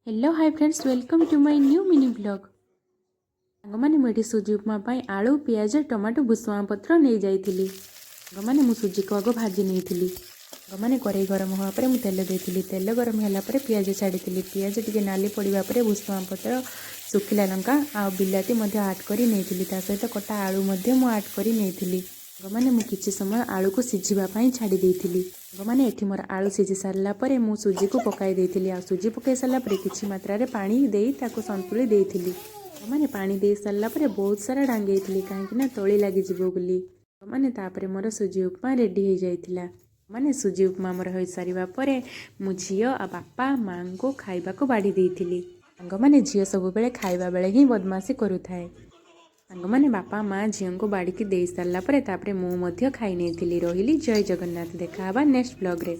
Hello hi friends, welcome to my new mini blog. मैंने मुझे सुजी उपमा आलू पियाज टमाटो भुसुआ पत्र नहीं जाइली। मैंने मु सुजी को आग भाजी नहीं। मैंने कड़े गरम हवा पर तेल देती। तेल गरम होगापर पियाज छाड़ी। पियाज टी नाली पड़ा भुसुआ पत्र सुखिला लंका आ बिलाती आड कर सहित कटा आलू आड कर मैंने किसी समय आलू को सिझापी छाड़ी देती। मैंने ये मोर आलू सिझी सारापर मु सुजी को पकाई देती। आ सुजी पकई सारापर किसी मात्रा पानी दे संतुली देती। मैंने पानी दे सारापर बहुत सारा डांगे कहीं तली लगिज बोली। मैंने तापर मोर सुजी उपमा रेडी हो जाइला। मैंने सुजी उपमा मोर हो सारापर मु झील आ बापा माँ को खाइबाकू बाढ़ी देती। मैंने झील सब खाइबा बेले ही बदमाशी करुए। मैंने बापा माँ झील को बाड़ी की दे सारापर मु खाई नहीं रही। जय जगन्नाथ। देखा नेक्स्ट ब्लॉग रे।